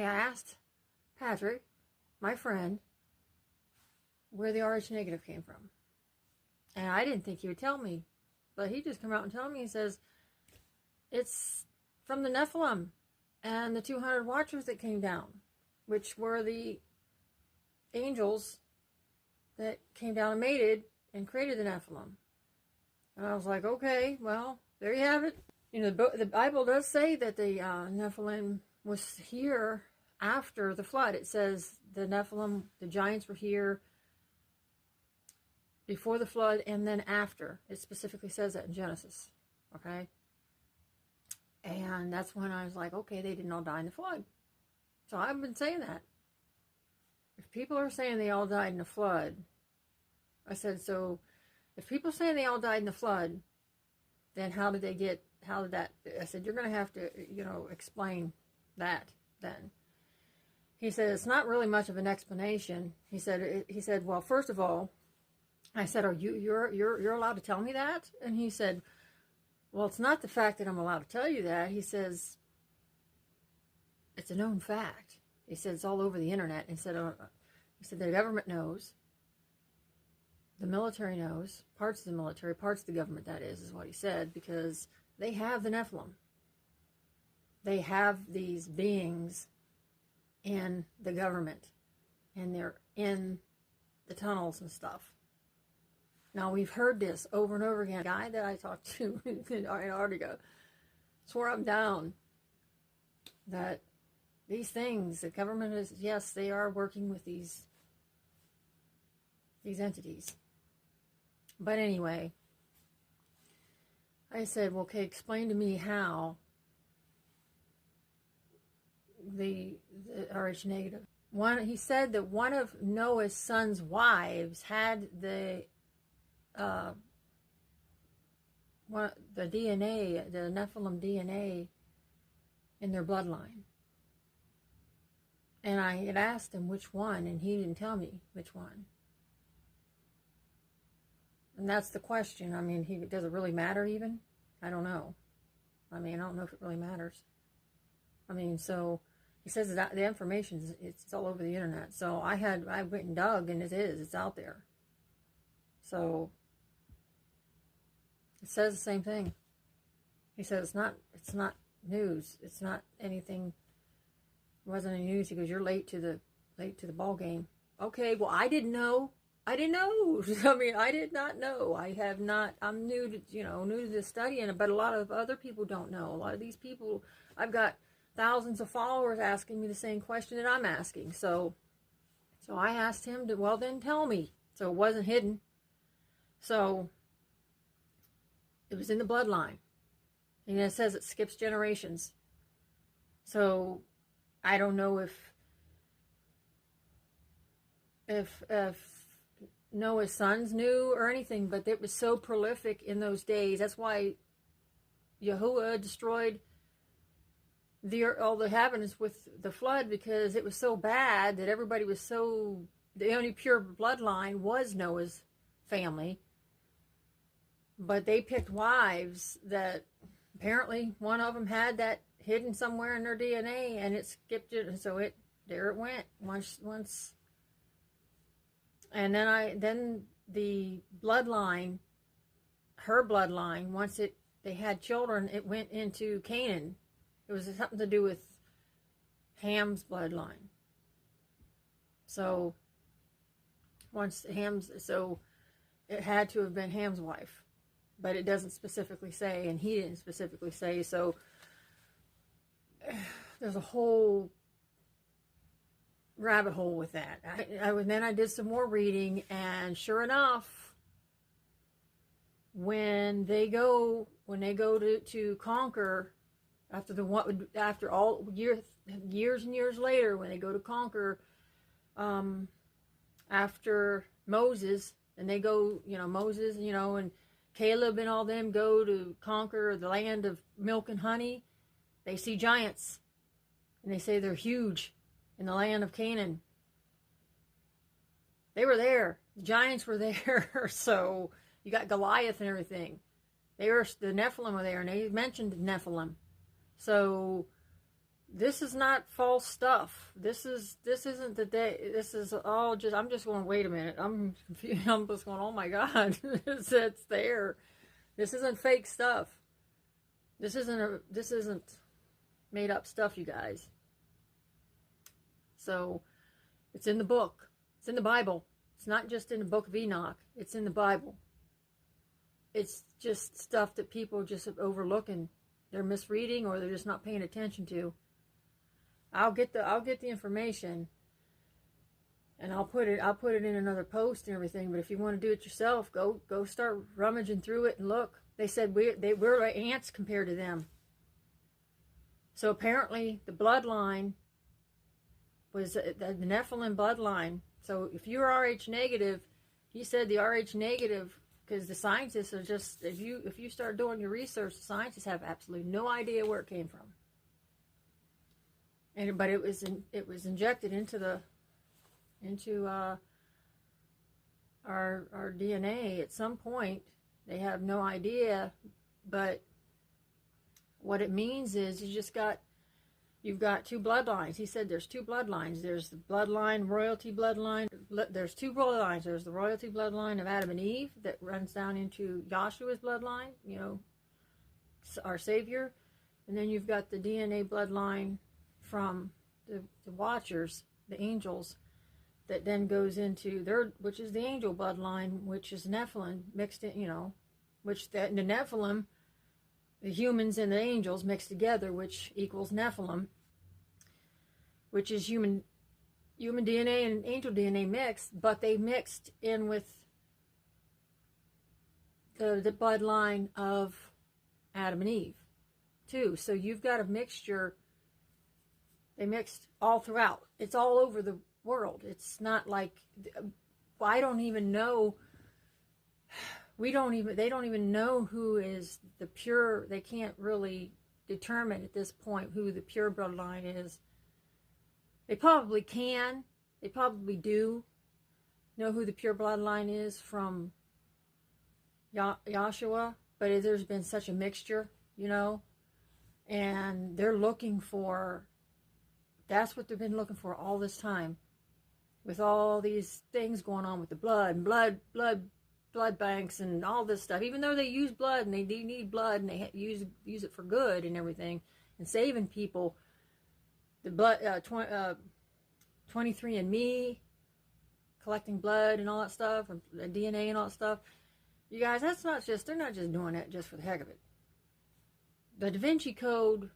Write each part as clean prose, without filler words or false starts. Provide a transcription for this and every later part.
I asked Patrick, my friend, where the RH negative came from. And I didn't think he would tell me. But he just came out and told me, he says, it's from the Nephilim and the 200 watchers that came down, which were the angels that came down and mated and created the Nephilim. And I was like, okay, well, there you have it. You know, the Bible does say that the Nephilim was here after the flood. It says the Nephilim, the giants were here before the flood and then after. It specifically says that in Genesis. Okay? And that's when I was like, okay, they didn't all die in the flood. So I've been saying that. If people are saying they all died in the flood, I said, so if people are saying they all died in the flood, then how did that, I said, you're going to have to, explain that then. He said, it's not really much of an explanation. He said, well, first of all, I said, you're allowed to tell me that? And he said, well, it's not the fact that I'm allowed to tell you that. He says, it's a known fact. He said, it's all over the internet. He said, the government knows. The military knows. Parts of the military, parts of the government, that is what he said, because they have the Nephilim. They have these beings in the government, and they're in the tunnels and stuff. Now, we've heard this over and over again. A guy that I talked to an hour ago swore up down that these things, the government is, yes, they are working with these entities. But anyway, I said, well, okay, explain to me how the RH negative. He said that one of Noah's son's wives had the DNA, the Nephilim DNA in their bloodline. And I had asked him which one, and he didn't tell me which one. And that's the question. I mean, does it really matter even? I don't know. I mean, I don't know if it really matters. I mean, so he says that the information it's all over the internet. So I went and dug, and it's out there. So it says the same thing. He said it's not news. It's not anything. It wasn't any news. He goes, you're late to the ball game. Okay, well, I didn't know. I mean, I did not know. I'm new to this study, but a lot of other people don't know. A lot of these people, I've got thousands of followers asking me the same question that I'm asking. So I asked him to, well, then tell me. So it wasn't hidden. So it was in the bloodline. And it says it skips generations. So I don't know if Noah's sons knew or anything, but it was so prolific in those days. That's why Yahuwah destroyed all the heavens with the flood, because it was so bad that everybody was the only pure bloodline was Noah's family. But they picked wives that apparently one of them had that hidden somewhere in their DNA, and it skipped it, and so there it went once. And then the bloodline, her bloodline, once they had children, it went into Canaan. It was something to do with Ham's bloodline. So it had to have been Ham's wife, but it doesn't specifically say, and he didn't specifically say. So there's a whole rabbit hole with that. Then I did some more reading, and sure enough, when they go to conquer, after all years and years later, when they go to conquer, after Moses, and they go, Moses, and Caleb and all them go to conquer the land of milk and honey, they see giants, and they say they're huge in the land of Canaan. They were there. The giants were there. So you got Goliath and everything. The Nephilim were there, and they mentioned Nephilim. So This is not false stuff. This isn't the day. This is all just. I'm just going. Wait a minute. I'm confused. I'm just going. Oh my God, it's there. This isn't fake stuff. This isn't made up stuff, you guys. So, it's in the book. It's in the Bible. It's not just in the book of Enoch. It's in the Bible. It's just stuff that people just overlooking. They're misreading, or they're just not paying attention to. I'll get the information, and I'll put it in another post and everything. But if you want to do it yourself, go start rummaging through it and look. They said we're like ants compared to them. So apparently the bloodline was the Nephilim bloodline. So if you're Rh negative, he said the Rh negative, because the scientists are just, if you start doing your research, the scientists have absolutely no idea where it came from. But it was injected into our DNA at some point. They have no idea, but what it means is you've got two bloodlines. He said there's two bloodlines. There's the bloodline, royalty bloodline. There's two bloodlines. There's the royalty bloodline of Adam and Eve that runs down into Yahshua's bloodline, our Savior. And then you've got the DNA bloodline from the Watchers, the angels, that then goes into which is the angel bloodline, which is Nephilim mixed in, which the Nephilim, the humans and the angels mixed together, which equals Nephilim, which is human DNA and angel DNA mixed, but they mixed in with the bloodline of Adam and Eve too. So you've got a mixture. They mixed all throughout. It's all over the world. It's not like, I don't even know. They don't even know who is the pure. They can't really determine at this point who the pure bloodline is. They probably can. They probably do know who the pure bloodline is from Yahshua, but there's been such a mixture, and they're looking for, that's what they've been looking for all this time, with all these things going on with the blood banks and all this stuff. Even though they use blood and they do need blood and they use it for good and everything and saving people, the blood 23andMe, collecting blood and all that stuff, and DNA and all that stuff. You guys, they're not just doing that just for the heck of it. The Da Vinci Code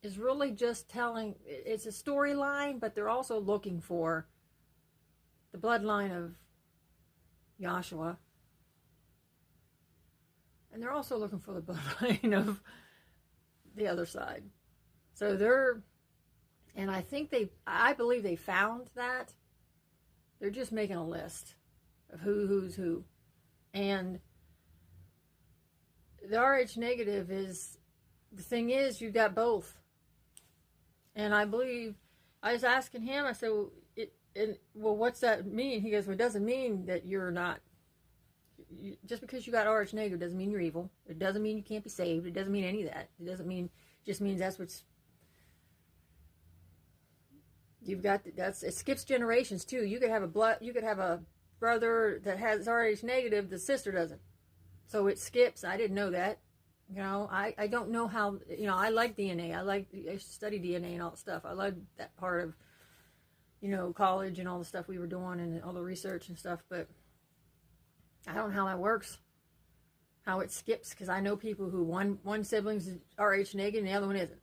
is really just telling, it's a storyline, but they're also looking for the bloodline of Yahshua. And they're also looking for the bloodline of the other side. So I believe they found that. They're just making a list of who's who. And the Rh negative is, the thing is, you've got both. And I believe, I was asking him, I said, well, what's that mean? He goes, well, it doesn't mean that you're not, just because you got Rh negative doesn't mean you're evil. It doesn't mean you can't be saved. It doesn't mean any of that. It doesn't mean, it just means that's what's, it skips generations too. You could have a brother that has Rh negative, the sister doesn't. So it skips. I didn't know that. I don't know how, I like DNA. I study DNA and all that stuff. I love that part of, college and all the stuff we were doing and all the research and stuff, but I don't know how that works, how it skips, because I know people who one sibling's Rh negative and the other one isn't.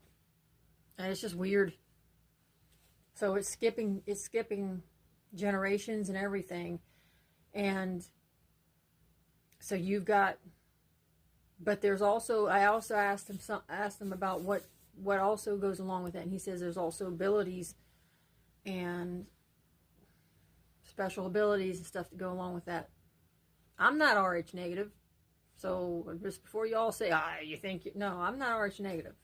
And it's just weird. So it's skipping generations and everything. And so you've got, but there's also, I also asked him about what also goes along with that, and he says there's also abilities and special abilities and stuff to go along with that. I'm not Rh negative, so just before you all say, you think, no, I'm not Rh negative.